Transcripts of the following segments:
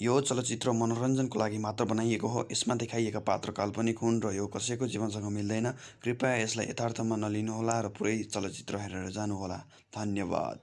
यो चलचित्र मनोरञ्जनको लागि मात्र बनाइएको हो। यसमा देखाइएका पात्र काल्पनिक हुन् र यो कसैको जीवनसँग मिल्दैन। कृपया यसलाई यथार्थमा नलिनुहोला र पुरै चलचित्र हेरेर जानुहोला। धन्यवाद।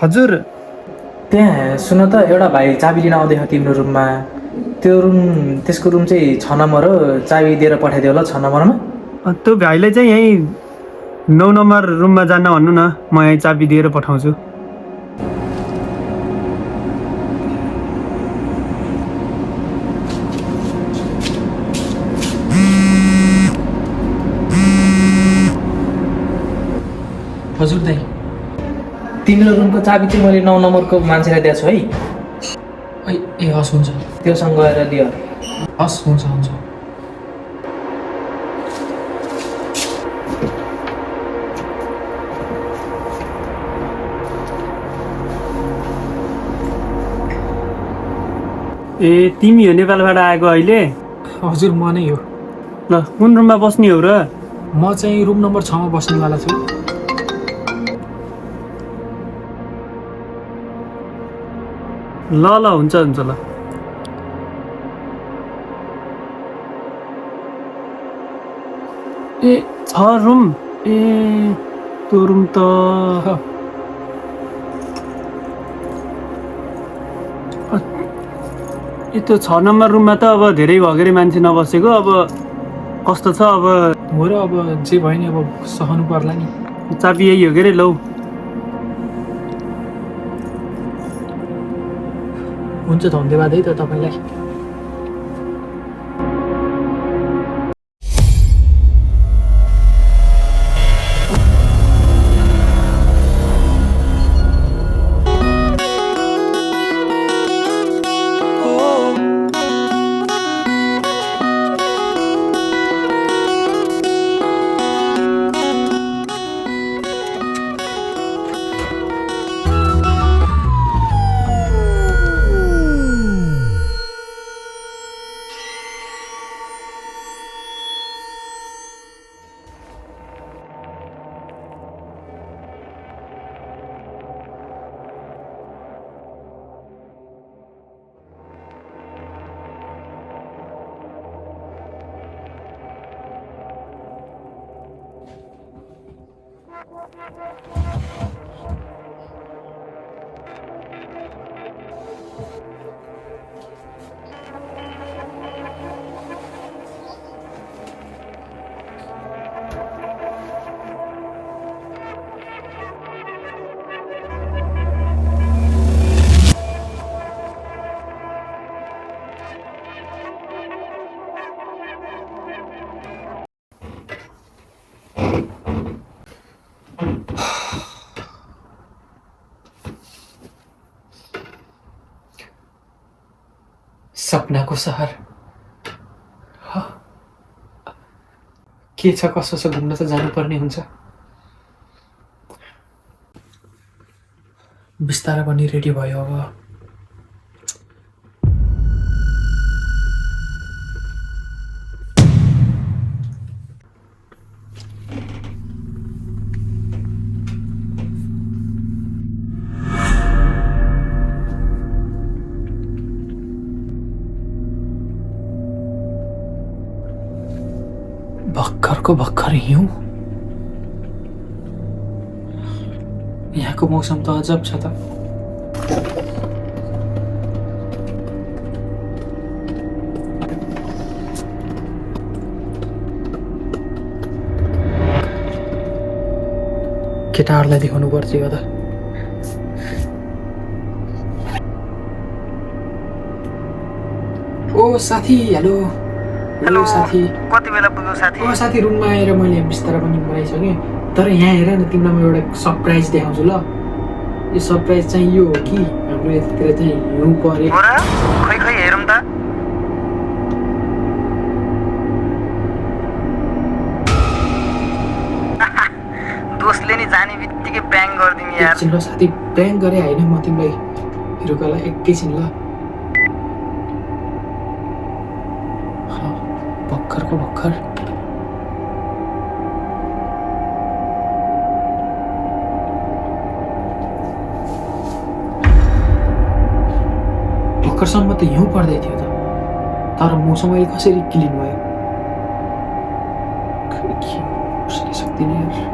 हजुर त्यहाँ सुन त एउटा भाइ चाबी लिन आउँदै थियो तिम्रो रुममा। त्यो रुम त्यसको रुम चाहिँ 6 नम्बर हो। चाबी दिएर पठाइदियो ल 6 नम्बरमा। त्यो भाइले चाहिँ यहीँ 9 नम्बर रुममा जान भन्नु न, म यहीँ चाबी दिएर पठाउँछु। हजुर दाइ, तिम्रो रुमको चाबी चाहिँ मैले 9 नम्बरको मान्छेलाई दिएको छु है। ए हस् हुन्छ, त्योसँग गएर दियो। हस् हुन्छ हुन्छ। ए तिमी हो नेपालबाट आएको अहिले? हजुर म नै हो। ल कुन रुममा बस्ने हो र? म चाहिँ रुम नम्बर 6 मा बस्नेवाला छु। ल ल हुन्छ हुन्छ ल। ए 6 रुम? ए त्यो रुम त त्यो 6 नम्बर रुममा त अब धेरै भगेरै मान्छे नबसेको। अब कस्तो छ अब? हो र, अब जे भयो नि, अब सहनु पर्ला नि। चाबी यही हो के अरे? लौ हुन्छ, धन्यवाद है त तपाईँलाई। सपनाको सहर के छ, कसो छ, घुम्न त जानुपर्ने हुन्छ। बिस्तारै पनि रेडी भयो अब। भर्खरको भर्खर हिउँ। यहाँको मौसम त अजब छ त। केटाहरूलाई देखाउनु पर्छ यो त। ओ साथी, हेलो। हेलो साथी, कति बेला पुग्यो साथी? ओ साथी, रुममा आएर मैले बिस्तारा पनि बनाइसकेँ। तर यहाँ हेर न, तिमीलाई म एउटा सरप्राइज देखाउँछु ल। यो सरप्राइज चाहिँ यो हो कि हाम्रो यतातिर चाहिँ हिउँ परे। हो र? खै खै हेरौँ त। दोस्तले नि जाने बित्तिकै ब्याङ गरिदिउँ यार। एकछिन ल साथी, ब्याङ गरे होइन, म तिमीलाई हिरोकालाई एकैछिन ल। भर्खरको भर्खर भर्खरसम्म त हिउँ पर्दै थियो त, तर मौसम अहिले कसरी क्लिन भयो? खै के कसरी सक्दिनँ यार।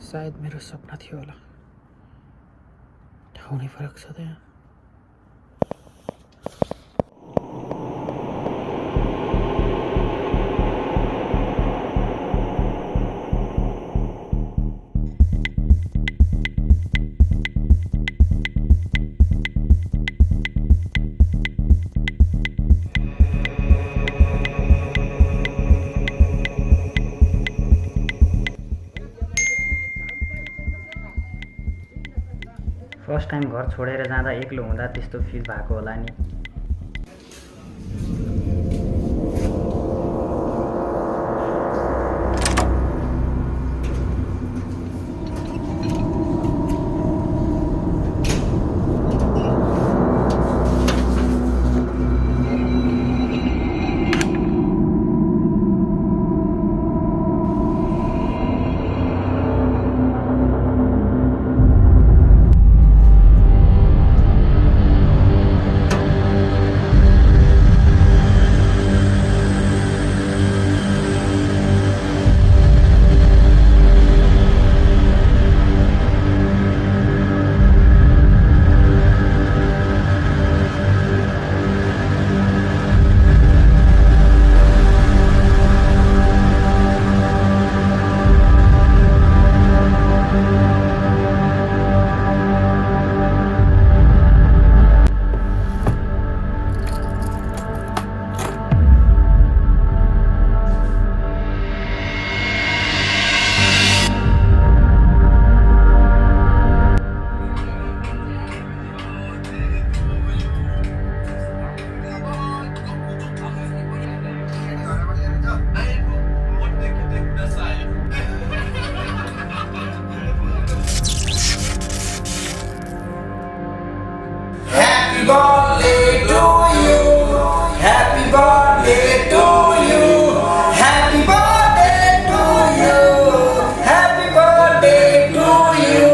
सायद मेरो सपना थियो होला। ठाउँ नै फरक छ त यहाँ। फर्स्ट टाइम घर छोडेर जाँदा एक्लो हुँदा त्यस्तो फिल भएको होला नि। birthday to you. Happy birthday to you. Happy birthday to you. Happy birthday to you.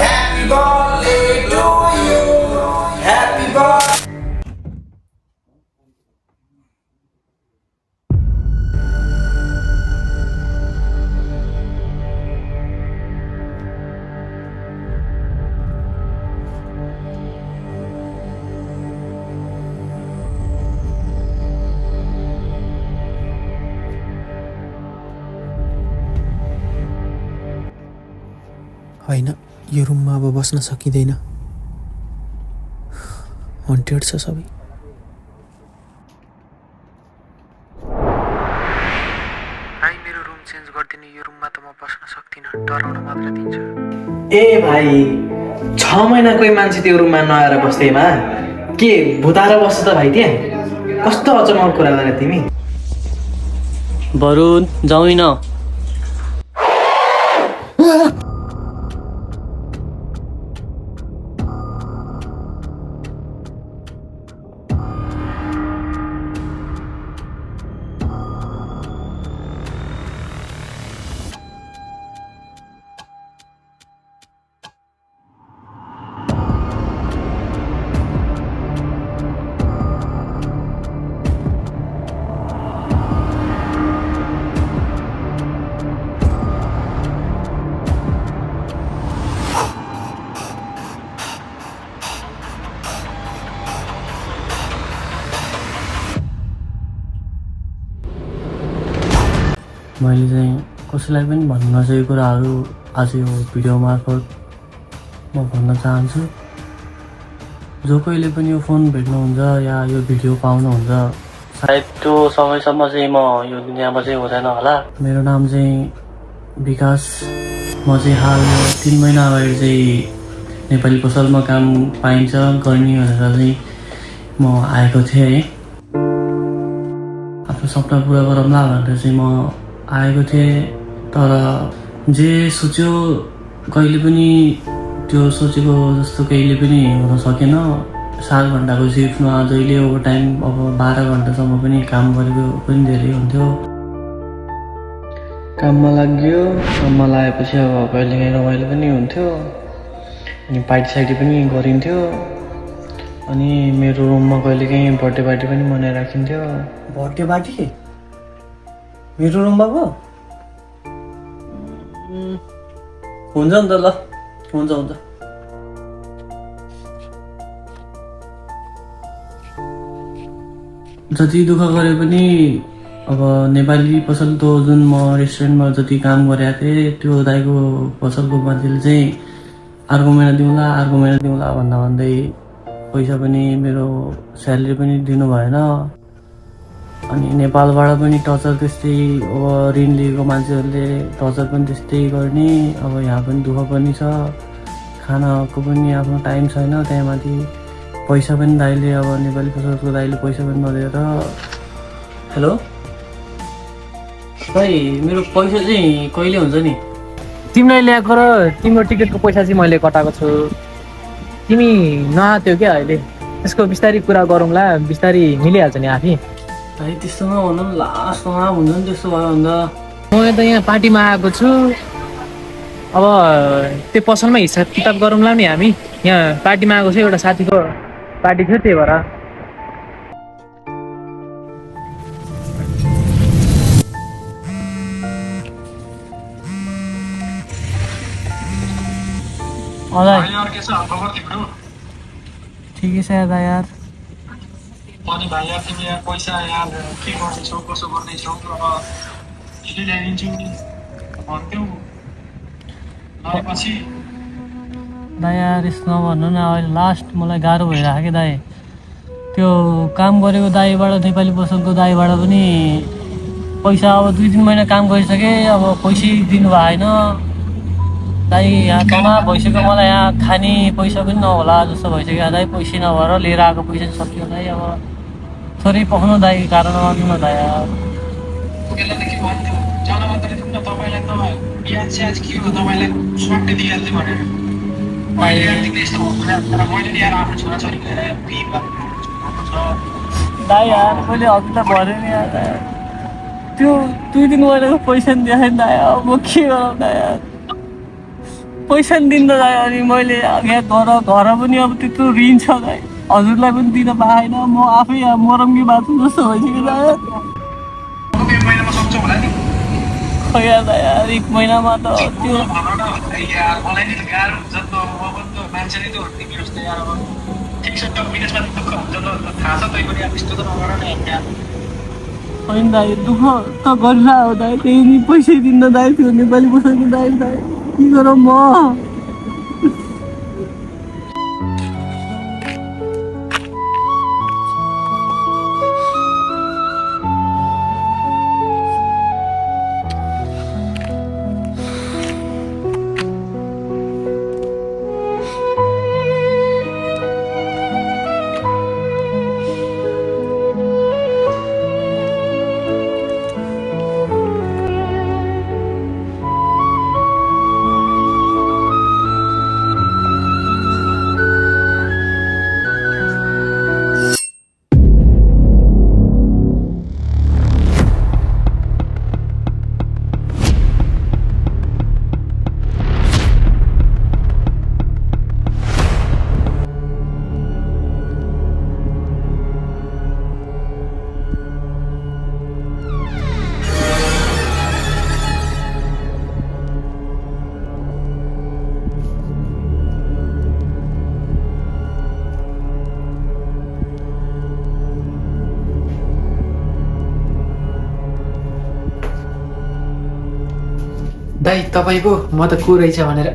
Happy birthday to you. Happy birthday. होइन यो रुममा अब बस्न सकिँदैन हन्टेड छ सबै भाइ मेरो रुम चेन्ज गरिदिने यो रुममा त म बस्न सक्दिनँ डराउन मात्र दिन्छ ए भाइ 6 महिना कोही मान्छे त्यो रुममा नआएर बस्दैमा के भुताएर बस्छ त भाइ त्यहाँ कस्तो अचम्मको कुरा गरे तिमी वरुण जाउँ न मैले चाहिँ कसैलाई पनि भन्नु नसकेको कुराहरू आज यो भिडियो मार्फत म भन्न चाहन्छु जो कोहीले पनि यो फोन भेट्नुहुन्छ या यो भिडियो पाउनुहुन्छ सायद त्यो समयसम्म चाहिँ म यो दुनियाँमा चाहिँ हुँदैन होला मेरो नाम चाहिँ विकास म चाहिँ हाल 3 महिना अगाडि चाहिँ नेपाली पसलमा काम पाइन्छ गर्ने भनेर चाहिँ म आएको थिएँ है आफ्नो सपना पुरा गरौँला भनेर चाहिँ म आएको थिएँ तर जे सोच्यो कहिले पनि त्यो सोचेको जस्तो कहिले पनि हुन सकेन 7 घन्टाको सिफ्टमा जहिले ओभर टाइम अब 12 घन्टासम्म पनि काम गरेको पनि धेरै हुन्थ्यो काममा लागेपछि अब कहिलेकाहीँ रमाइलो पनि हुन्थ्यो अनि पार्टी साइटी पनि गरिन्थ्यो अनि मेरो रुममा कहिलेकाहीँ बर्थडे पार्टी पनि मनाइराखिन्थ्यो बर्थडे पार्टी मेरो रुममा पो हुन्छ नि त ल हुन्छ जति दुःख गरे पनि अब नेपाली पसलको जुन म रेस्टुरेन्टमा जति काम गरेको थिएँ त्यो दाइको पसलको मान्छेले चाहिँ अर्को महिना दिउँला भन्दै पैसा पनि मेरो स्यालेरी पनि दिनु भएन अनि नेपालबाट पनि टर्चर त्यस्तै अब ऋण लिएको मान्छेहरूले टर्चर पनि त्यस्तै गर्ने अब यहाँ पनि दुःख पनि छ खानाको पनि आफ्नो टाइम छैन त्यहाँमाथि पैसा पनि दाइले अब नेपाली पसलको दाइले पैसा पनि नदिएर हेलो भाइ मेरो पैसा चाहिँ कहिले हुन्छ नि तिमीलाई ल्याएको र तिम्रो टिकटको पैसा चाहिँ मैले कटाएको छु तिमी नआत्यो क्या अहिले त्यसको बिस्तारै कुरा गरौँला बिस्तारै मिलिहाल्छ नि आफै भाइ त्यस्तो नभन्नु नि लास्टमा हुन्छ नि त्यस्तो भयो भन्दा म त यहाँ पार्टीमा आएको छु अब त्यो पसलमा हिसाब किताब गरौँला नि हामी यहाँ पार्टीमा आएको छु एउटा साथीको पार्टी थियो त्यही भएर ठिकै छ यार अनि भाइ यार तिमी यहाँ पैसा यार के गर्दैछौ कसो गर्दैछौ अब यसले ल्याइदिन्छु भन्थ्यौ पछि दाइ यार यस्तो नभन्नु न अहिले लास्ट मलाई गाह्रो भइरहेको कि दाइ त्यो काम गरेको दाइबाट नेपाली पसलको दाइबाट पनि पैसा अब 2-3 महिना काम गरिसकेँ अब पैसै दिनु भएन दाइ यहाँ तमा भइसक्यो मलाई यहाँ खाने पैसा पनि नहोला जस्तो भइसक्यो दाइ पैसै नभएर लिएर आएको पैसा सक्यो दाइ अब थोरै पखाउनु दाइ कारण गर्नु न दाइ के भन्थ्यो जान मात्रै थियौँ न तपाईँलाई त बिहा चाहिँ आज के हो तपाईँलाई स्वाट दिइहाल्थ्यो भनेर यस्तो हो तर मैले नि यार आफ्नो छोराछोरीको हेरेर बिहे दाइ यार मैले हजुरलाई भने नि यार त्यो 2 दिन महिनाको पैसा नि दिएँ दाइ अब म के गरौँ दाइ यार पैसा नि दिँदा दाइ अनि मैले यहाँ घर पनि अब त्यत्रो ऋण छ दाइ हजुरलाई पनि दिन पाएन म आफै यहाँ मरङ्गी बाँच्नु जस्तो भइसक्यो दाइ यार एक महिनामा सक्छौ होला नि खै यार दाइ यार 1 महिनामा त त्यो यार मलाई नि गाह्रो हुन्छ नि त म पनि त मान्छे नै त हो नि मेरो जस्तो यार अब ठिक छ त विदेशमा दुःख हुन्छ त थाहा छ तै पनि अब यस्तो त नगर न यार होइन दाइ दुःख त गरिरहेको हो दाइ त्यही नि पैसै दिन्न दाइ त्यो नेपाली बसाउने दाइ के गरौँ म दाइ तपाईँ पो म त को रहेछ भनेर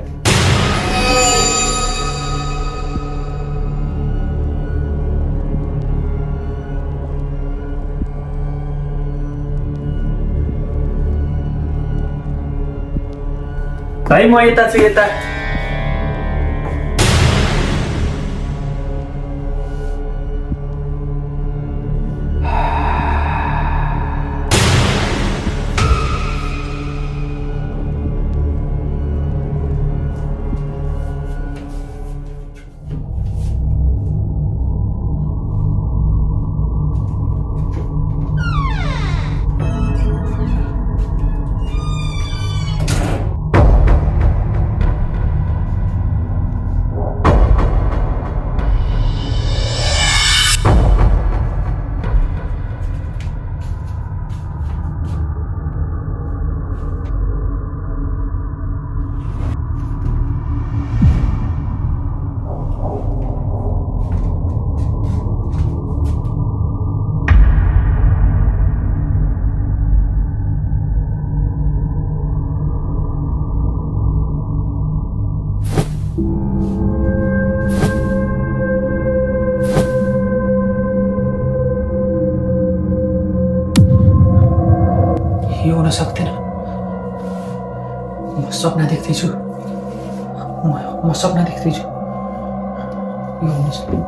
भाइ म यता छु यता यो हुन सक्दैन म सपना देख्दैछु म सपना देख्दैछु यो हुन सक्दैन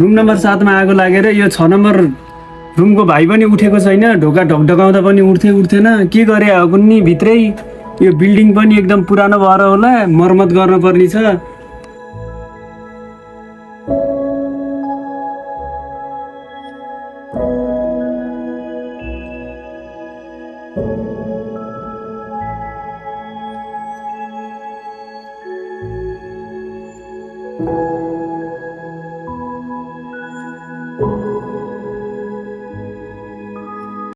रुम नम्बर 7 मा आगो लागेर यो 6 नम्बर रुमको भाइ पनि उठेको छैन ढोका ढकढकाउँदा पनि उठेन के गरे हो कुन्नी भित्रै यो बिल्डिङ पनि एकदम पुरानो भएर होला मर्मत गर्न पर्ने छ